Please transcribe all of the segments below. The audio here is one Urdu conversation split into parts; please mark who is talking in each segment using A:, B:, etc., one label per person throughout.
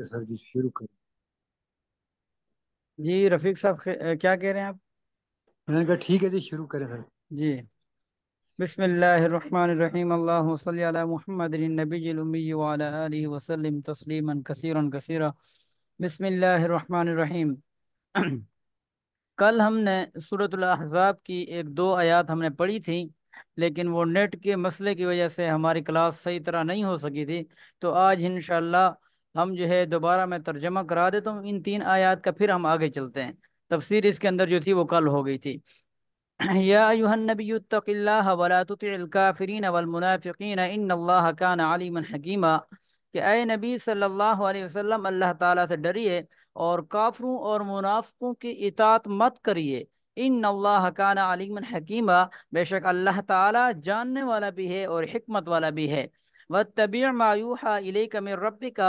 A: سر جی شروع کریں۔
B: جی رفیق صاحب کیا کہہ رہے ہیں آپ؟
A: میں نے کہا ٹھیک ہے جی شروع کریں سر۔
B: جی بسم اللہ الرحمن الرحیم، اللہ صلی علی محمد النبی الامی وعلی آلہ وسلم تسلیما کثیرا کثیرا۔ بسم اللہ الرحمن الرحیم۔ کل ہم نے سورۃ الاحزاب کی ایک دو آیات ہم نے پڑھی تھی، لیکن وہ نیٹ کے مسئلے کی وجہ سے ہماری کلاس صحیح طرح نہیں ہو سکی تھی، تو آج انشاءاللہ ہم جو ہے دوبارہ میں ترجمہ کرا دیتا ہوں ان تین آیات کا، پھر ہم آگے چلتے ہیں۔ تفسیر اس کے اندر جو تھی وہ کل ہو گئی تھی۔ یا ایھا النبی اتق اللہ ولا تطع الکافرین والمنافقین ان اللہ کان علیما حکیما، کہ اے نبی صلی اللہ علیہ وسلم اللہ تعالیٰ سے ڈریے اور کافروں اور منافقوں کی اطاعت مت کریے۔ ان اللہ کان علیما حکیما، بے شک اللہ تعالیٰ جاننے والا بھی ہے اور حکمت والا بھی ہے۔ واتبع ما یوحی الیک من ربک،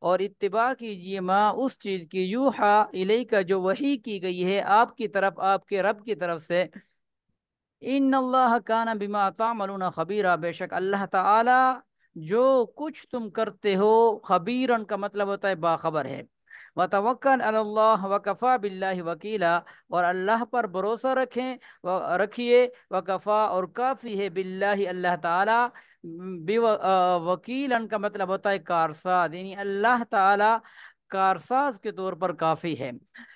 B: اور اتباع کیجیے ما اس چیز کی یوحی الیک جو وحی کی گئی ہے آپ کی طرف، آپ کے رب کی طرف سے۔ ان اللہ کان بما تعملون خبیرا، بے شک اللہ تعالی جو کچھ تم کرتے ہو، خبیرن کا مطلب ہوتا ہے باخبر ہے۔ وتوکل علی اللہ وکفی باللہ وکیلا، اور اللہ پر بھروسہ رکھیے، وکفا اور کافی ہے، باللہ اللہ تعالی، وکیلن کا مطلب ہوتا ہے کارساز، یعنی اللہ تعالی کارساز کے طور پر کافی ہے۔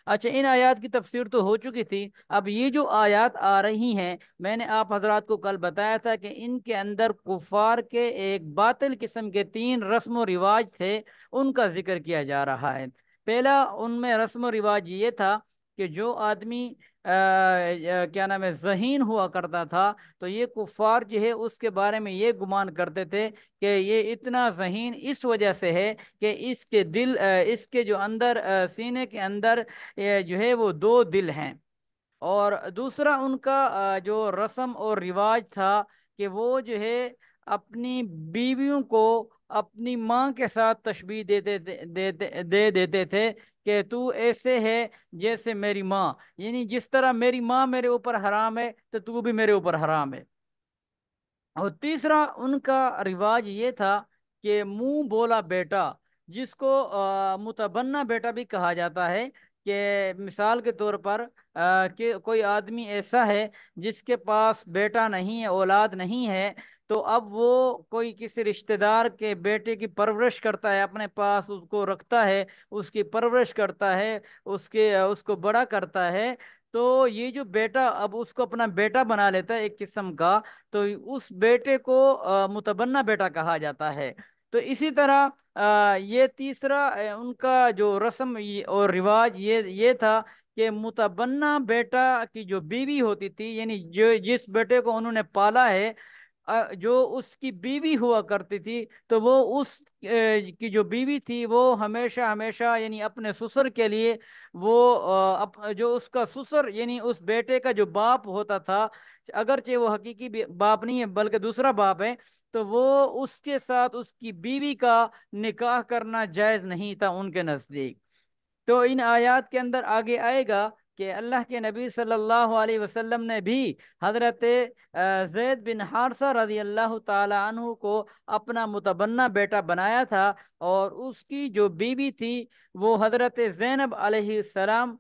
B: اچھا، ان آیات کی تفسیر تو ہو چکی تھی، اب یہ جو آیات آ رہی ہیں، میں نے آپ حضرات کو کل بتایا تھا کہ ان کے اندر کفار کے ایک باطل قسم کے تین رسم و رواج تھے، ان کا ذکر کیا جا رہا ہے۔ پہلا ان میں رسم و رواج یہ تھا کہ جو آدمی کیا نام ہے ذہین ہوا کرتا تھا، تو یہ کفار جو ہے اس کے بارے میں یہ گمان کرتے تھے کہ یہ اتنا ذہین اس وجہ سے ہے کہ اس کے دل اس کے جو اندر سینے کے اندر جو ہے وہ دو دل ہیں۔ اور دوسرا ان کا جو رسم اور رواج تھا کہ وہ جو ہے اپنی بیویوں کو اپنی ماں کے ساتھ تشبیہ دے دیتے تھے کہ تو ایسے ہے جیسے میری ماں، یعنی جس طرح میری ماں میرے اوپر حرام ہے تو بھی میرے اوپر حرام ہے۔ اور تیسرا ان کا رواج یہ تھا کہ منہ بولا بیٹا، جس کو متبنہ بیٹا بھی کہا جاتا ہے، کہ مثال کے طور پر کہ کوئی آدمی ایسا ہے جس کے پاس بیٹا نہیں ہے، اولاد نہیں ہے، تو اب وہ کوئی کسی رشتہ دار کے بیٹے کی پرورش کرتا ہے، اپنے پاس اس کو رکھتا ہے، اس کی پرورش کرتا ہے، اس کو بڑا کرتا ہے، تو یہ جو بیٹا اب اس کو اپنا بیٹا بنا لیتا ہے ایک قسم کا، تو اس بیٹے کو متبنہ بیٹا کہا جاتا ہے۔ تو اسی طرح یہ تیسرا ان کا جو رسم اور رواج یہ تھا کہ متبنہ بیٹا کی جو بیوی ہوتی تھی، یعنی جو جس بیٹے کو انہوں نے پالا ہے، جو اس کی بیوی ہوا کرتی تھی، تو وہ اس کی جو بیوی تھی وہ ہمیشہ ہمیشہ یعنی اپنے سسر کے لیے وہ جو اس کا سسر یعنی اس بیٹے کا جو باپ ہوتا تھا، اگرچہ وہ حقیقی باپ نہیں ہے بلکہ دوسرا باپ ہے، تو وہ اس کے ساتھ اس کی بیوی کا نکاح کرنا جائز نہیں تھا ان کے نزدیک۔ تو ان آیات کے اندر آگے آئے گا کہ اللہ کے نبی صلی اللہ علیہ وسلم نے بھی حضرت زید بن حارثہ رضی اللہ تعالی عنہ کو اپنا متبنہ بیٹا بنایا تھا، اور اس کی جو بیوی تھی وہ حضرت زینب علیہ السلام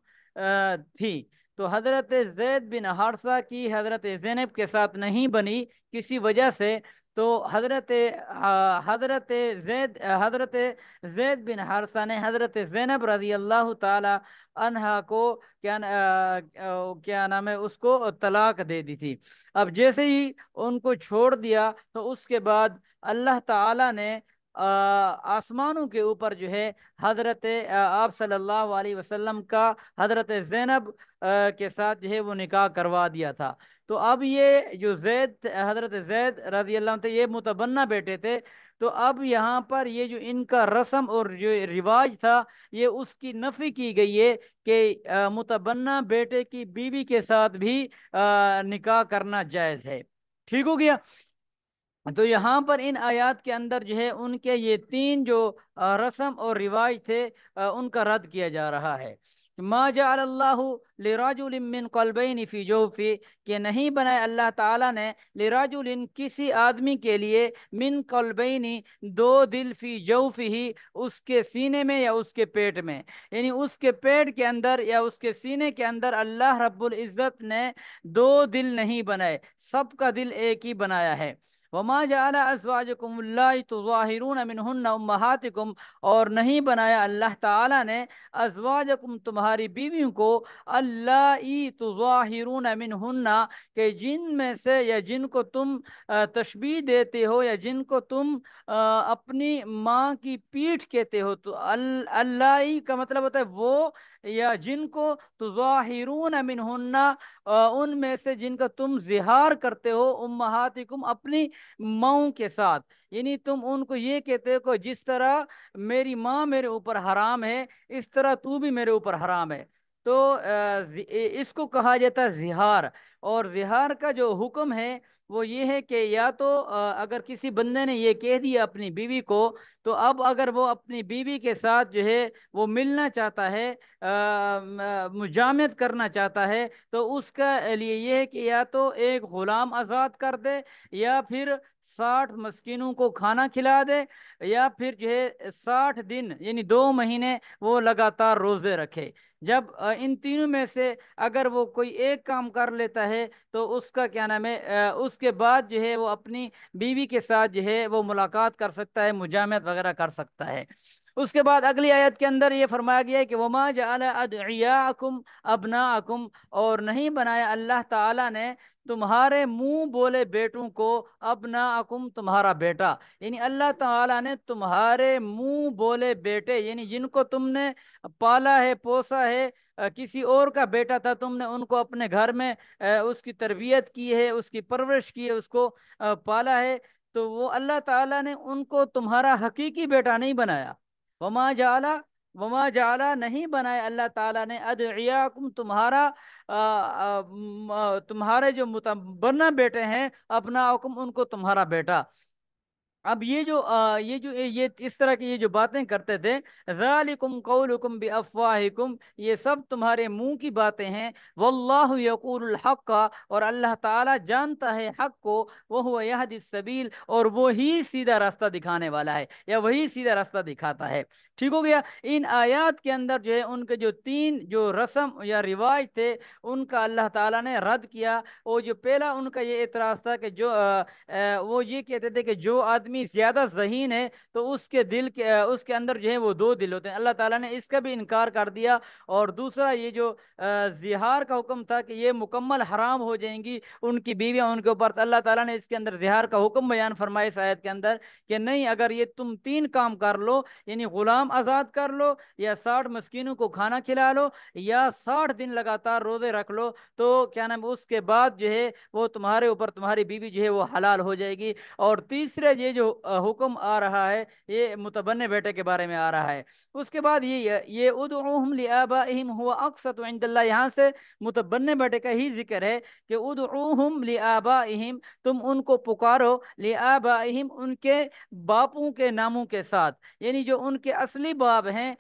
B: تھی۔ تو حضرت زید بن حارثہ کی حضرت زینب کے ساتھ نہیں بنی کسی وجہ سے، تو حضرت زید بن حارثہ نے حضرت زینب رضی اللہ تعالی عنہا کو کیا نام ہے اس کو طلاق دے دی تھی۔ اب جیسے ہی ان کو چھوڑ دیا تو اس کے بعد اللہ تعالی نے آسمانوں کے اوپر جو ہے حضرت آپ صلی اللہ علیہ وسلم کا حضرت زینب کے ساتھ جو ہے وہ نکاح کروا دیا تھا۔ تو اب یہ جو حضرت زید رضی اللہ عنہ تھے، یہ متبنہ بیٹے تھے، تو اب یہاں پر یہ جو ان کا رسم اور جو رواج تھا، یہ اس کی نفی کی گئی ہے کہ متبنہ بیٹے کی بیوی کے ساتھ بھی نکاح کرنا جائز ہے۔ ٹھیک ہو گیا؟ تو یہاں پر ان آیات کے اندر جو ہے ان کے یہ تین جو رسم اور رواج تھے، ان کا رد کیا جا رہا ہے۔ ما جعل اللہ لرجل من قلبین فی جوفی، کہ نہیں بنائے اللہ تعالیٰ نے لرجل کسی آدمی کے لیے، من قلبین دو دل، فی جوفی اس کے سینے میں یا اس کے پیٹ میں، یعنی اس کے پیٹ کے اندر یا اس کے سینے کے اندر اللہ رب العزت نے دو دل نہیں بنائے، سب کا دل ایک ہی بنایا ہے۔ وما جعل ازواجکم اللہ تظاہرون منہن امہاتکم، اور نہیں بنایا اللہ تعالیٰ نے ازواجکم تمہاری بیویوں کو، اللہ تظاہرون منہن، کہ جن میں سے یا جن کو تم تشبیہ دیتے ہو یا جن کو تم اپنی ماں کی پیٹھ کہتے ہو، تو اللہ کا مطلب ہوتا ہے وہ، یا جن کو تظاہرون منہن، ان میں سے جن کا تم زہار کرتے ہو، امہاتکم اپنی ماؤں کے ساتھ، یعنی تم ان کو یہ کہتے ہو کہ جس طرح میری ماں میرے اوپر حرام ہے، اس طرح تو بھی میرے اوپر حرام ہے۔ تو اس کو کہا جاتا ہے زہار۔ اور زہار کا جو حکم ہے وہ یہ ہے کہ یا تو اگر کسی بندے نے یہ کہہ دیا اپنی بیوی کو، تو اب اگر وہ اپنی بیوی کے ساتھ جو ہے وہ ملنا چاہتا ہے، مجامعت کرنا چاہتا ہے، تو اس کا لیے یہ ہے کہ یا تو ایک غلام آزاد کر دے، یا پھر 60 مسکینوں کو کھانا کھلا دے، یا پھر جو ہے 60 دن یعنی 2 مہینے وہ لگاتار روزے رکھے۔ جب ان تینوں میں سے اگر وہ کوئی ایک کام کر لیتا ہے تو اس کا کیا نام ہے، اس کے بعد جو ہے وہ اپنی بیوی کے ساتھ جو ہے وہ ملاقات کر سکتا ہے، مجامعت وغیرہ کر سکتا ہے۔ اس کے بعد اگلی آیت کے اندر یہ فرمایا گیا ہے کہ وما جعل ادعیاءکم ابناءکم، اور نہیں بنایا اللہ تعالیٰ نے تمہارے منہ بولے بیٹوں کو، ابناءکم تمہارا بیٹا، یعنی اللہ تعالیٰ نے تمہارے منہ بولے بیٹے، یعنی جن کو تم نے پالا ہے پوسا ہے، کسی اور کا بیٹا تھا، تم نے ان کو اپنے گھر میں اس کی تربیت کی ہے، اس کی پرورش کی ہے، اس کو پالا ہے، تو وہ اللہ تعالیٰ نے ان کو تمہارا حقیقی بیٹا نہیں بنایا۔ وما جعل وما جعل نہیں بنایا اللہ تعالیٰ نے ادعیاکم تمہارا تمہارے جو متبنع بیٹے ہیں، ابناءکم ان کو تمہارا بیٹا۔ اب یہ اس طرح کی یہ جو باتیں کرتے تھے، ذالکم قولکم بافواہکم، یہ سب تمہارے منہ کی باتیں ہیں، واللہ یقول الحق، اور اللہ تعالیٰ جانتا ہے حق کو، وہو یہدی السبیل، اور وہی سیدھا راستہ دکھانے والا ہے، یا وہی سیدھا راستہ دکھاتا ہے۔ ٹھیک ہو گیا۔ ان آیات کے اندر جو ہے ان کے جو تین جو رسم یا رواج تھے ان کا اللہ تعالیٰ نے رد کیا۔ اور جو پہلا ان کا یہ اعتراض تھا کہ وہ یہ کہتے تھے کہ جو آدمی زیادہ ذہین ہے تو اس کے اندر جو ہے وہ دو دل ہوتے ہیں، اللہ تعالیٰ نے اس کا بھی انکار کر دیا۔ اور دوسرا یہ جو زہار کا حکم تھا کہ یہ مکمل حرام ہو جائیں گی ان کی بیویاں ان کے اوپر، تو اللہ تعالیٰ نے اس کے اندر زہار کا حکم بیان فرمایا اس آیت کے اندر کہ نہیں، اگر یہ تم تین کام کر لو، یعنی غلام آزاد کر لو، یا 60 مسکینوں کو کھانا کھلا لو، یا 60 دن لگاتار روزے رکھ لو، تو کیا نام اس کے بعد جو ہے وہ تمہارے اوپر تمہاری بیوی جو ہے وہ حلال ہو جائے گی۔ اور تیسرے یہ جو حکم آ رہا ہے یہ متبنع بیٹے کے بارے میں آ رہا ہے۔ اس کے بعد یہ ادعوہم لآبائہم هو اقسط عند اللہ، یہاں سے متبنع بیٹے کا ہی ذکر ہے کہ ادعوہم لآبائہم، تم ان کو پکارو، لآبائہم ان کے باپوں کے ناموں کے ساتھ، یعنی جو ان کے اصلی باپ ہیں،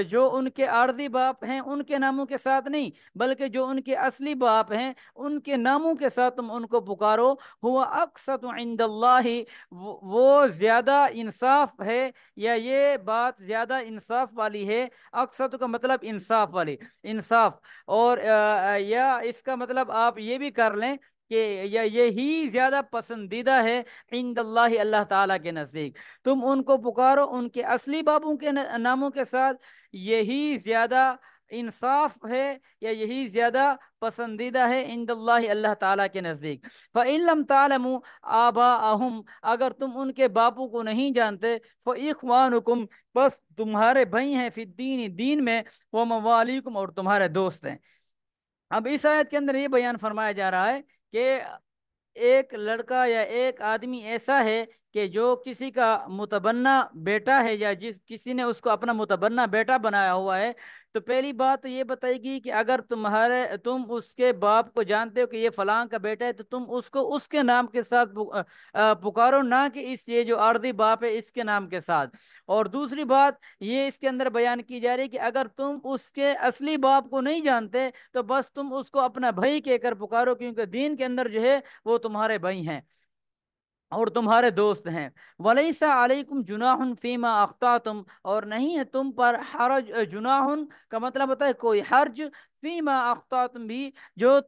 B: جو ان کے عارضی باپ ہیں ان کے ناموں کے ساتھ نہیں، بلکہ جو ان کے اصلی باپ ہیں ان کے ناموں کے ساتھ تم ان کو پکارو۔ ہوا اقسط عند اللہ، وہ زیادہ انصاف ہے، یا یہ بات زیادہ انصاف والی ہے۔ اقسط کا مطلب انصاف والی، انصاف، اور یا اس کا مطلب آپ یہ بھی کر لیں کہ یا یہی زیادہ پسندیدہ ہے عند اللہ، اللہ تعالیٰ کے نزدیک۔ تم ان کو پکارو ان کے اصلی بابوں کے ناموں کے ساتھ، یہی زیادہ انصاف ہے یا یہی زیادہ پسندیدہ ہے عند اللہ، اللہ تعالیٰ کے نزدیک۔ فَإِن لَمْ تَعْلَمُوا آبَاءَهُمْ، اگر تم ان کے باپوں کو نہیں جانتے، فَإِخْوَانُكُمْ، بس تمہارے بھائی ہیں، فی الدین، دین میں، وَمَوَالِيكُمْ، اور تمہارے دوست ہیں۔ اب اس آیت کے اندر یہ بیان فرمایا جا رہا ہے کہ ایک لڑکا یا ایک آدمی ایسا ہے کہ جو کسی کا متبنہ بیٹا ہے یا جس کسی نے اس کو اپنا متبنہ بیٹا بنایا ہوا ہے، تو پہلی بات تو یہ بتائے گی کہ اگر تم اس کے باپ کو جانتے ہو کہ یہ فلاں کا بیٹا ہے، تو تم اس کو اس کے نام کے ساتھ پکارو، نہ کہ یہ جو عارضی باپ ہے اس کے نام کے ساتھ۔ اور دوسری بات یہ اس کے اندر بیان کی جا رہی ہے کہ اگر تم اس کے اصلی باپ کو نہیں جانتے تو بس تم اس کو اپنا بھائی کہہ کر پکارو، کیونکہ دین کے اندر جو ہے وہ تمہارے بھائی ہیں اور تمہارے دوست ہیں۔ وَلَيْسَ عَلَيْكُمْ جُنَاحٌ فِيمَا أَخْطَأْتُمْ، اور نہیں ہے تم پر حرج، جناح کا مطلب ہوتا ہے کوئی حرج، فیما اخطأتم بھی، جو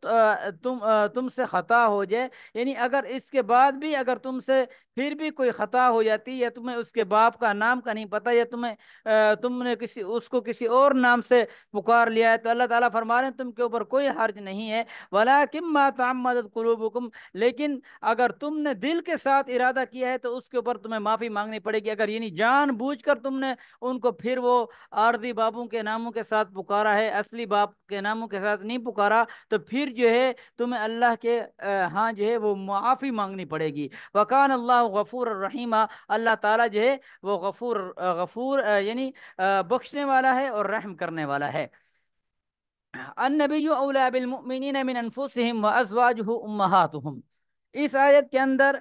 B: تم سے خطا ہو جائے، یعنی اگر اس کے بعد بھی اگر تم سے پھر بھی کوئی خطا ہو جاتی، یا تمہیں اس کے باپ کا نام کا نہیں پتہ، یا تم نے اس کو کسی اور نام سے پکار لیا ہے، تو اللہ تعالیٰ فرما رہے ہیں تم کے اوپر کوئی حرج نہیں ہے۔ وَلَكِنْ مَا تَعَمَّدَتْ قُلُوبُكُمْ، لیکن اگر تم نے دل کے ساتھ ارادہ کیا ہے تو اس کے اوپر تمہیں معافی مانگنی پڑے گی۔ اگر یعنی جان بوجھ کر تم نے ان کو پھر وہ آردی بابوں کے ناموں کے ساتھ پکارا ہے، اصلی باپ کے ناموں کے ساتھ نہیں پکارا، تو پھر جو ہے تمہیں اللہ کے ہاں جو ہے وہ معافی مانگنی پڑے گی۔ وکان اللہ غفور الرحیم، اللہ تعالیٰ جو ہے وہ غفور یعنی بخشنے والا ہے اور رحم کرنے والا ہے۔ النبی اولی بالمؤمنین من انفسهم وازواجہ امہاتہم، اس آیت کے اندر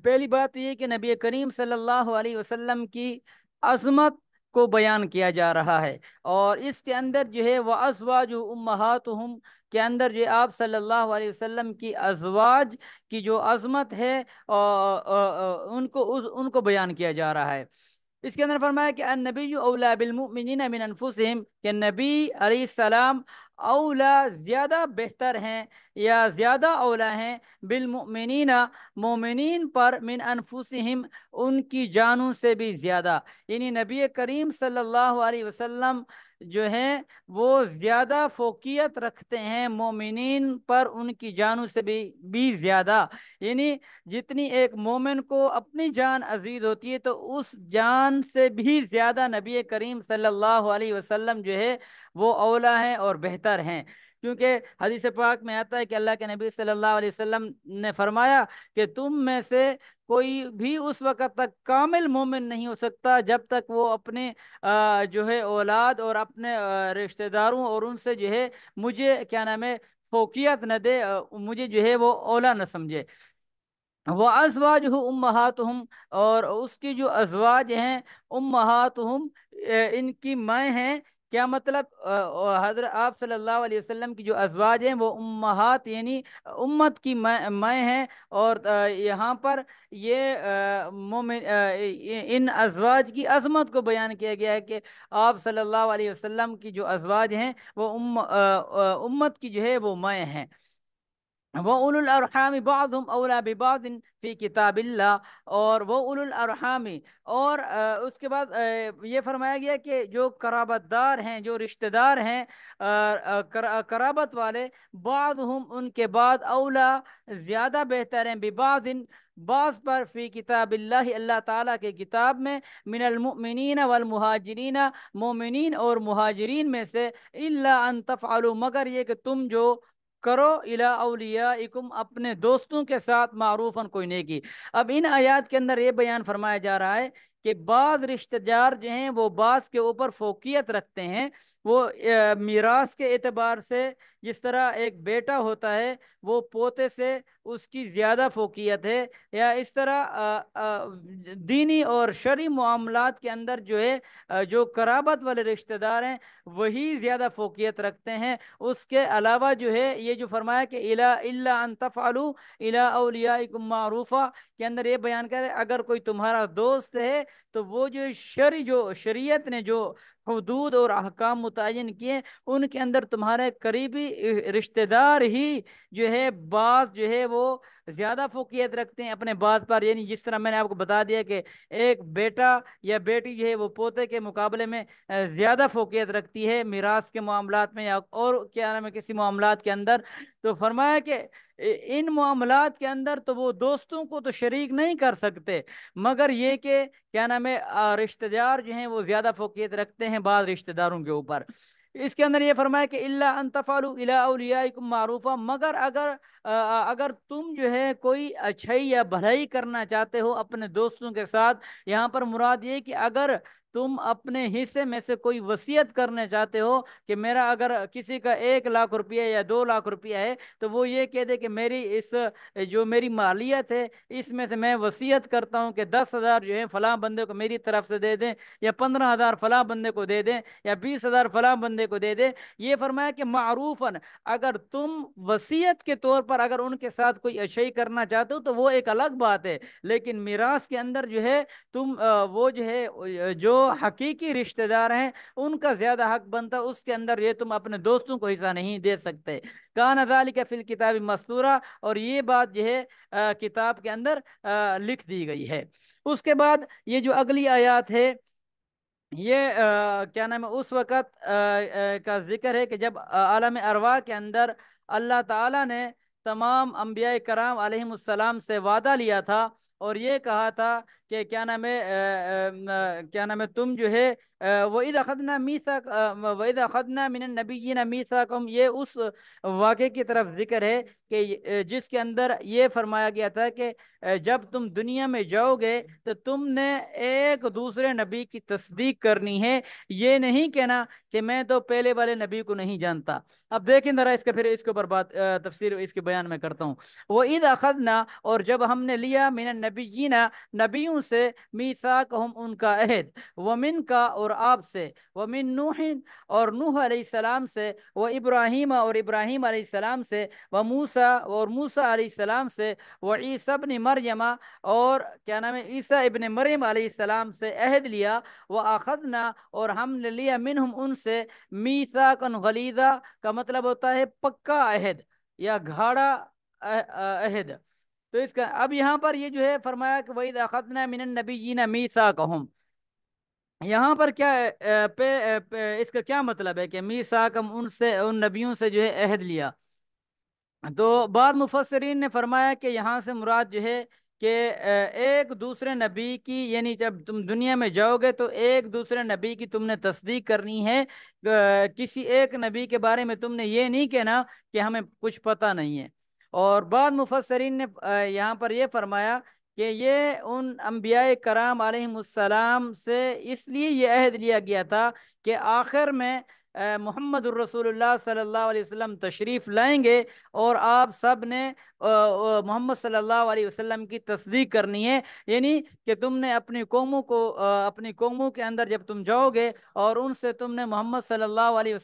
B: پہلی بات یہ کہ نبی کریم صلی اللہ علیہ وسلم کی عظمت کو بیان کیا جا رہا ہے، اور اس کے اندر جو ہے وہ ازواج امہاتہم کے اندر جو آپ صلی اللہ علیہ وسلم کی ازواج کی جو عظمت ہے ان کو بیان کیا جا رہا ہے۔ اس کے اندر فرمایا کہ النبی اولا بالمؤمنین من انفسہم، کہ نبی علیہ السلام اولا زیادہ بہتر ہیں یا زیادہ اولا ہیں، بالمؤمنین مومنین پر، من انفسہم ان کی جانوں سے بھی زیادہ، یعنی نبی کریم صلی اللہ علیہ وسلم جو ہیں وہ زیادہ فوقیت رکھتے ہیں مومنین پر ان کی جانوں سے بھی زیادہ، یعنی جتنی ایک مومن کو اپنی جان عزیز ہوتی ہے تو اس جان سے بھی زیادہ نبی کریم صلی اللہ علیہ وسلم جو ہے وہ اولا ہیں اور بہتر ہیں۔ کیونکہ حدیث پاک میں آتا ہے کہ اللہ کے نبی صلی اللہ علیہ وسلم نے فرمایا کہ تم میں سے کوئی بھی اس وقت تک کامل مومن نہیں ہو سکتا جب تک وہ اپنے جو ہے اولاد اور اپنے رشتہ داروں اور ان سے جو ہے مجھے کیا نام ہے فوقیت نہ دے، مجھے جو ہے وہ اولا نہ سمجھے۔ وہ ازواجہ امہاتہم، اور اس کی جو ازواج ہیں امہاتہم ان کی مائیں ہیں۔ کیا مطلب؟ حضرت آپ صلی اللہ علیہ وسلم کی جو ازواج ہیں وہ امہات یعنی امت کی مائیں ہیں، اور یہاں پر یہ مومن ان ازواج کی عظمت کو بیان کیا گیا ہے کہ آپ صلی اللہ علیہ وسلم کی جو ازواج ہیں وہ امت کی جو ہے وہ مائیں ہیں۔ وَأُولُو الْأَرْحَامِ بَعْضُهُمْ أَوْلَىٰ بِبَعْضٍ فِي کتاب اللہ، اور وہ اولو الارحام، اور اس کے بعد یہ فرمایا گیا کہ جو قرابت دار ہیں، جو رشتہ دار ہیں، قرابت والے، بعضهم ان کے بعد، اولا زیادہ بہتر ہیں، ببعض بعض پر، فی کتاب اللہ اللہ تعالیٰ کے کتاب میں، من المؤمنین والمہاجرین مومنین اور مہاجرین میں سے، الا ان تفعلوا مگر یہ کہ تم جو کرو الی اولیائکم اپنے دوستوں کے ساتھ، معروفاً کوئی نیکی۔ اب ان آیات کے اندر یہ بیان فرمایا جا رہا ہے کہ بعض رشتہ دار جو ہیں وہ بعض کے اوپر فوقیت رکھتے ہیں، وہ میراث کے اعتبار سے، جس طرح ایک بیٹا ہوتا ہے وہ پوتے سے اس کی زیادہ فوقیت ہے، یا اس طرح دینی اور شرعی معاملات کے اندر جو ہے جو قرابت والے رشتہ دار ہیں وہی زیادہ فوقیت رکھتے ہیں۔ اس کے علاوہ جو ہے یہ جو فرمایا کہ الا ان تفعلوا الی اولیائکم معروفا کے اندر یہ بیان کرے اگر کوئی تمہارا دوست ہے تو وہ جو شریعت نے جو حدود اور احکام متعین کیے ان کے اندر تمہارے قریبی رشتہ دار ہی جو ہے بعض جو ہے وہ زیادہ فوقیت رکھتے ہیں اپنے بعض پر، یعنی جس طرح میں نے آپ کو بتا دیا کہ ایک بیٹا یا بیٹی جو ہے وہ پوتے کے مقابلے میں زیادہ فوقیت رکھتی ہے میراث کے معاملات میں یا اور کیا نام ہے کسی معاملات کے اندر، تو فرمایا کہ ان معاملات کے اندر تو وہ دوستوں کو تو شریک نہیں کر سکتے، مگر یہ کہ کیا نام ہے رشتہ دار جو ہیں وہ زیادہ فوقیت رکھتے ہیں بعض رشتہ داروں کے اوپر۔ اس کے اندر یہ فرمایا کہ الا ان تفعلوا الى اولیاءکم معروفا، مگر اگر تم جو ہے کوئی اچھائی یا بھلائی کرنا چاہتے ہو اپنے دوستوں کے ساتھ، یہاں پر مراد یہ کہ اگر تم اپنے حصے میں سے کوئی وصیت کرنا چاہتے ہو کہ میرا اگر کسی کا 1 لاکھ روپیہ یا 2 لاکھ روپیہ ہے، تو وہ یہ کہہ دے کہ میری اس جو میری مالیت ہے اس میں سے میں وصیت کرتا ہوں کہ 10,000 جو ہے فلاں بندے کو میری طرف سے دے دیں، یا 15,000 فلاں بندے کو دے دیں، یا 20,000 فلاں بندے کو دے دیں۔ یہ فرمایا کہ معروفاً، اگر تم وصیت کے طور پر اگر ان کے ساتھ کوئی اشیاء کرنا چاہتے ہو تو وہ ایک الگ بات ہے، لیکن میراث کے اندر جو ہے تم وہ جو ہے جو حقیقی رشتہ دار ہیں ان کا زیادہ حق بنتا ہے، اس کے اندر یہ تم اپنے دوستوں کو حصہ نہیں دے سکتے۔ کان ذالک فی الکتاب مستورا، اور یہ بات جو ہے کتاب کے اندر لکھ دی گئی ہے۔ اس کے بعد یہ جو اگلی آیات ہے، یہ کیا نام ہے، اس وقت کا ذکر ہے کہ جب عالم ارواح کے اندر اللہ تعالیٰ نے تمام انبیاء کرام علیہم السلام سے وعدہ لیا تھا اور یہ کہا تھا کہ کیا نام ہے کیا نام ہے تم جو ہے وَإِذْ أَخَذْنَا مِيثَاقَ وَإِذْ أَخَذْنَا مِنَ النَّبِيِّينَ مِيثَاقَهُمْ، یہ اس واقعے کی طرف ذکر ہے کہ جس کے اندر یہ فرمایا گیا تھا کہ جب تم دنیا میں جاؤ گے تو تم نے ایک دوسرے نبی کی تصدیق کرنی ہے، یہ نہیں کہنا کہ میں تو پہلے والے نبی کو نہیں جانتا۔ اب دیکھیں ذرا اس کے پھر اس کے اوپر بات تفسیر اس کے بیان میں کرتا ہوں۔ وَإِذْ أَخَذْنَا، اور جب ہم نے لیا من النبیین نبیوں سے، میثاقہم ان کا عہد، ومن کا اور آپ سے، ومن نوح اور نوح علیہ السلام سے، و ابراہیم اور ابراہیم علیہ السلام سے، و موسیٰ اور موسیٰ علیہ السلام سے، و عیسیٰ ابن مریم اور کیا نام ہے عیسیٰ ابن مریم علیہ السلام سے عہد لیا، وَأَخَذْنَا اور ہم نے لیا منہم ان سے، میثاقا غلیظا کا مطلب ہوتا ہے پکا عہد یا گھاڑا عہد۔ تو اس کا اب یہاں پر یہ جو ہے فرمایا کہ وَإِذْ أَخَذْنَا مِنَ النَّبِيِّينَ مِيثَاقَهُمْ، یہاں پر کیا اس کا کیا مطلب ہے کہ میثاقم ان سے ان نبیوں سے جو ہے عہد لیا؟ تو بعض مفسرین نے فرمایا کہ یہاں سے مراد جو ہے کہ ایک دوسرے نبی کی، یعنی جب تم دنیا میں جاؤ گے تو ایک دوسرے نبی کی تم نے تصدیق کرنی ہے، کسی ایک نبی کے بارے میں تم نے یہ نہیں کہنا کہ ہمیں کچھ پتہ نہیں ہے۔ اور بعض مفسرین نے یہاں پر یہ فرمایا کہ یہ ان انبیاء کرام علیہم السلام سے اس لیے یہ عہد لیا گیا تھا کہ آخر میں محمد الرسول اللہ صلی اللہ علیہ وسلم تشریف لائیں گے اور آپ سب نے محمد صلی اللہ علیہ وسلم کی تصدیق کرنی ہے، یعنی کہ تم نے اپنی قوموں کو اپنی قوموں کے اندر جب تم جاؤ گے اور ان سے تم نے محمد صلی اللہ علیہ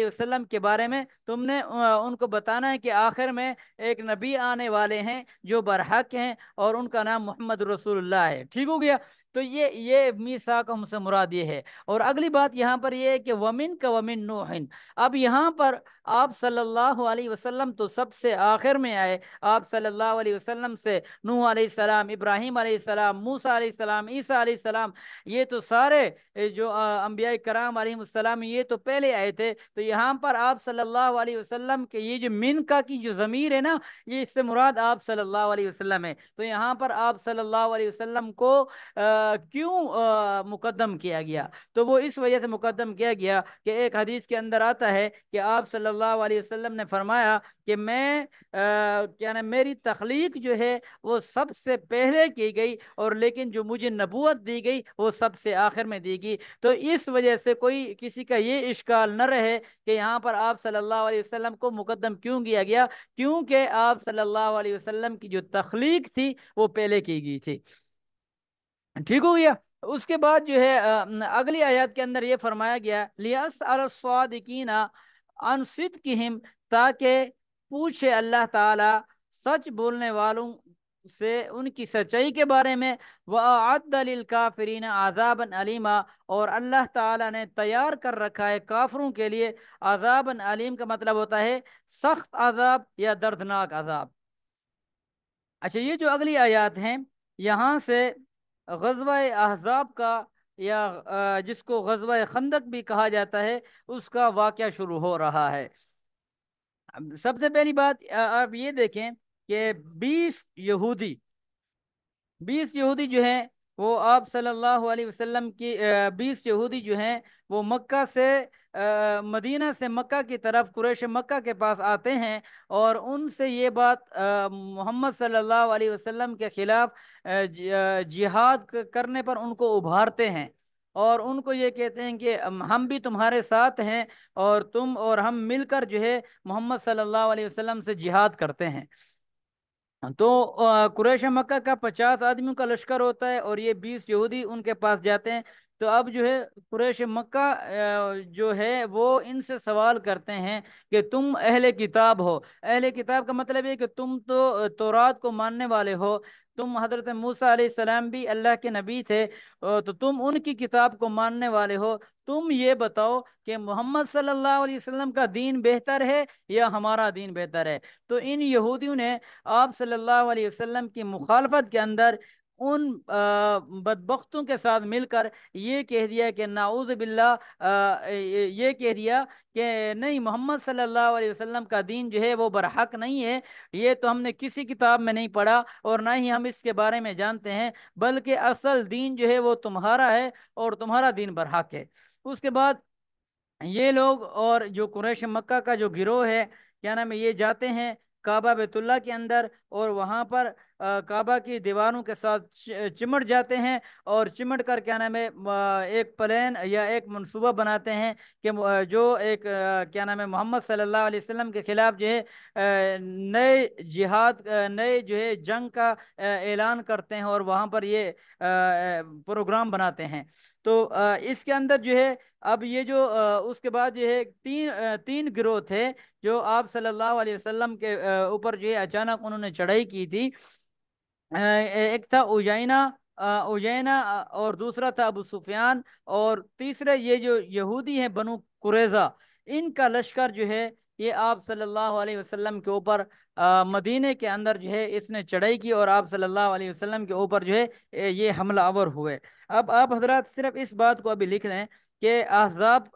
B: وسلم کے بارے میں تم نے ان کو بتانا ہے کہ آخر میں ایک نبی آنے والے ہیں جو برحق ہیں اور ان کا نام محمد رسول اللہ ہے۔ ٹھیک ہو گیا؟ تو یہ میثاق ہم سے مراد یہ ہے۔ اور اگلی بات یہاں پر یہ ہے کہ ومن کا ومن نوح، اب یہاں پر آپ صلی اللہ علیہ وسلم تو سب سے آخر میں آئے، آپ صلی اللہ علیہ وسلم سے نوح علیہ السلام، ابراہیم علیہ السلام، موسیٰ علیہ السلام، عیسیٰ علیہ السلام، یہ تو سارے جو انبیاء کرام علیہ السلام یہ تو پہلے آئے تھے۔ تو یہاں پر آپ صلی اللہ علیہ وسلم کے یہ جو من کا کی جو ضمیر ہے نا، یہ اس سے مراد آپ صلی اللہ علیہ وسلم ہے۔ تو یہاں پر آپ صلی اللہ علیہ وسلم کو کیوں مقدم کیا گیا؟ تو وہ اس وجہ سے مقدم کیا گیا کہ ایک حدیث کے اندر آتا ہے کہ آپ صلی اللہ علیہ وسلم نے فرمایا کہ میں کیا نام میری تخلیق جو ہے وہ سب سے پہلے کی گئی، اور لیکن جو مجھے نبوت دی گئی وہ سب سے آخر میں دی گئی۔ تو اس وجہ سے کوئی کسی کا یہ اشکال نہ رہے کہ یہاں پر آپ صلی اللہ علیہ وسلم کو مقدم کیوں کیا گیا، کیونکہ آپ صلی اللہ علیہ وسلم کی جو تخلیق تھی وہ پہلے کی گئی تھی۔ ٹھیک ہو گیا؟ اس کے بعد جو ہے اگلی آیات کے اندر یہ فرمایا گیا لِيَسْأَلَ الصَّادِقِينَ عَنْ صِدْقِهِمْ، تاکہ پوچھے اللہ تعالی سچ بولنے والوں سے ان کی سچائی کے بارے میں، وَأَعَدَّ لِلْكَافِرِينَ عَذَابًا أَلِيمًا، اور اللہ تعالیٰ نے تیار کر رکھا ہے کافروں کے لیے عذابًا علیم کا مطلب ہوتا ہے سخت عذاب یا دردناک عذاب۔ اچھا، یہ جو اگلی آیات ہیں یہاں سے غزوہ احزاب کا یا جس کو غزوہ خندق بھی کہا جاتا ہے اس کا واقعہ شروع ہو رہا ہے۔ سب سے پہلی بات آپ یہ دیکھیں کہ 20 یہودی جو ہیں وہ آپ صلی اللہ علیہ وسلم کی 20 یہودی جو ہیں وہ مکہ سے مدینہ سے مکہ کی طرف قریش مکہ کے پاس آتے ہیں، اور ان سے یہ بات محمد صلی اللہ علیہ وسلم کے خلاف جہاد کرنے پر ان کو ابھارتے ہیں، اور ان کو یہ کہتے ہیں کہ ہم بھی تمہارے ساتھ ہیں، اور تم اور ہم مل کر جو ہے محمد صلی اللہ علیہ وسلم سے جہاد کرتے ہیں۔ تو قریش مکہ کا 50 آدمیوں کا لشکر ہوتا ہے، اور یہ 20 یہودی ان کے پاس جاتے ہیں۔ تو اب جو ہے قریش مکہ جو ہے وہ ان سے سوال کرتے ہیں کہ تم اہل کتاب ہو۔ اہل کتاب کا مطلب یہ کہ تم تو تورات کو ماننے والے ہو، تم حضرت موسیٰ علیہ السلام بھی اللہ کے نبی تھے، تو تم ان کی کتاب کو ماننے والے ہو، تم یہ بتاؤ کہ محمد صلی اللہ علیہ وسلم کا دین بہتر ہے یا ہمارا دین بہتر ہے؟ تو ان یہودیوں نے آپ صلی اللہ علیہ وسلم کی مخالفت کے اندر ان بدبختوں کے ساتھ مل کر یہ کہہ دیا کہ نعوذ باللہ، یہ کہہ دیا کہ نہیں، محمد صلی اللہ علیہ وسلم کا دین جو ہے وہ برحق نہیں ہے، یہ تو ہم نے کسی کتاب میں نہیں پڑھا اور نہ ہی ہم اس کے بارے میں جانتے ہیں، بلکہ اصل دین جو ہے وہ تمہارا ہے اور تمہارا دین برحق ہے۔ اس کے بعد یہ لوگ اور جو قریش مکہ کا جو گروہ ہے، کیا نام ہے، یہ جاتے ہیں کعبہ بیت اللہ کے اندر، اور وہاں پر کعبہ کی دیواروں کے ساتھ چمٹ جاتے ہیں، اور چمٹ کر کیا نام ہے ایک پلین یا ایک منصوبہ بناتے ہیں کہ جو ایک کیا نام ہے محمد صلی اللہ علیہ وسلم کے خلاف جو ہے نئے جہاد، نئے جو ہے جنگ کا اعلان کرتے ہیں، اور وہاں پر یہ پروگرام بناتے ہیں۔ تو اس کے اندر جو ہے اب یہ جو اس کے بعد جو ہے تین گروہ تھے جو آپ صلی اللہ علیہ وسلم کے اوپر جو ہے اچانک انہوں نے چڑھائی کی تھی۔ ایک تھا اجینا، اور دوسرا تھا ابو سفیان، اور تیسرے یہ جو یہودی ہیں بنو قریظہ، ان کا لشکر جو ہے یہ آپ صلی اللہ علیہ وسلم کے اوپر مدینے کے اندر جو ہے اس نے چڑھائی کی، اور آپ صلی اللہ علیہ وسلم کے اوپر جو ہے یہ حملہ آور ہوئے۔ اب آپ حضرات صرف اس بات کو ابھی لکھ لیں کہ احزاب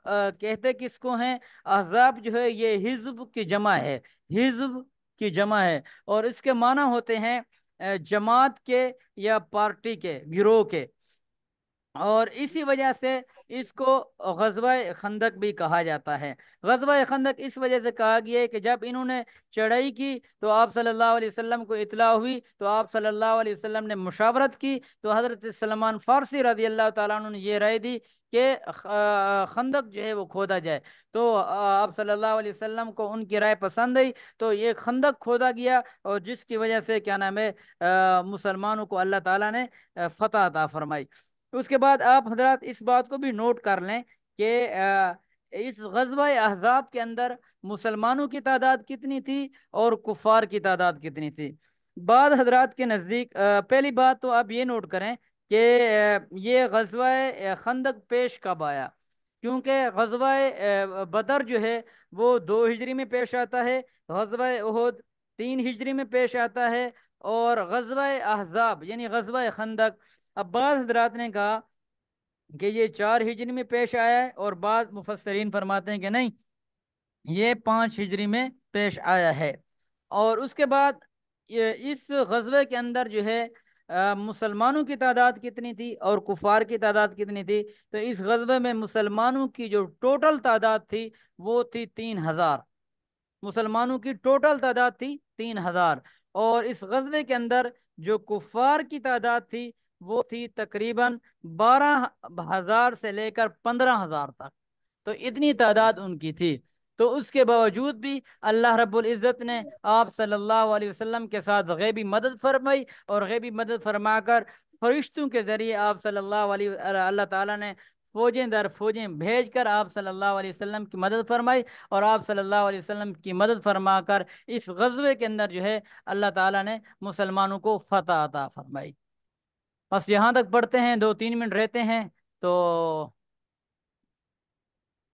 B: کہتے کس کو ہیں؟ احزاب جو ہے یہ حزب کی جمع ہے، حزب کی جمع ہے، اور اس کے معنی ہوتے ہیں جماعت کے یا پارٹی کے، گروہ کے، اور اسی وجہ سے اس کو غزوہ خندق بھی کہا جاتا ہے۔ غزوہ خندق اس وجہ سے کہا گیا ہے کہ جب انہوں نے چڑھائی کی تو آپ صلی اللہ علیہ وسلم کو اطلاع ہوئی، تو آپ صلی اللہ علیہ وسلم نے مشاورت کی، تو حضرت سلمان فارسی رضی اللہ تعالیٰ عنہ نے یہ رائے دی کہ خندق جو ہے وہ کھودا جائے۔ تو آپ صلی اللہ علیہ وسلم کو ان کی رائے پسند آئی، تو یہ خندق کھودا گیا، اور جس کی وجہ سے کیا نام ہے مسلمانوں کو اللہ تعالیٰ نے فتح عطا فرمائی۔ اس کے بعد آپ حضرات اس بات کو بھی نوٹ کر لیں کہ اس غزوہ احزاب کے اندر مسلمانوں کی تعداد کتنی تھی اور کفار کی تعداد کتنی تھی؟ بعض حضرات کے نزدیک پہلی بات تو آپ یہ نوٹ کریں کہ یہ غزوہ خندق پیش کب آیا؟ کیونکہ غزوہ بدر جو ہے وہ 2 ہجری میں پیش آتا ہے، غزوہ احد 3 ہجری میں پیش آتا ہے، اور غزوہ احزاب یعنی غزوہ خندق، اب بعض حضرات نے کہا کہ یہ 4 ہجری میں پیش آیا ہے، اور بعض مفسرین فرماتے ہیں کہ نہیں، یہ 5 ہجری میں پیش آیا ہے۔ اور اس کے بعد اس غزوے کے اندر جو ہے مسلمانوں کی تعداد کتنی تھی اور کفار کی تعداد کتنی تھی؟ تو اس غزوے میں مسلمانوں کی جو ٹوٹل تعداد تھی وہ تھی 3,000، مسلمانوں کی ٹوٹل تعداد تھی 3,000، اور اس غزوے کے اندر جو کفار کی تعداد تھی وہ تھی تقریباً 12,000 سے لے کر 15,000 تک، تو اتنی تعداد ان کی تھی۔ تو اس کے باوجود بھی اللہ رب العزت نے آپ صلی اللہ علیہ وسلم کے ساتھ غیبی مدد فرمائی، اور غیبی مدد فرما کر فرشتوں کے ذریعے آپ صلی اللہ تعالیٰ نے فوجیں در فوجیں بھیج کر آپ صلی اللہ علیہ وسلم کی مدد فرمائی، اور آپ صلی اللہ علیہ وسلم کی مدد فرما کر اس غزوے کے اندر جو ہے اللہ تعالیٰ نے مسلمانوں کو فتح عطا فرمائی۔ بس یہاں تک پڑھتے ہیں، 2-3 منٹ رہتے ہیں تو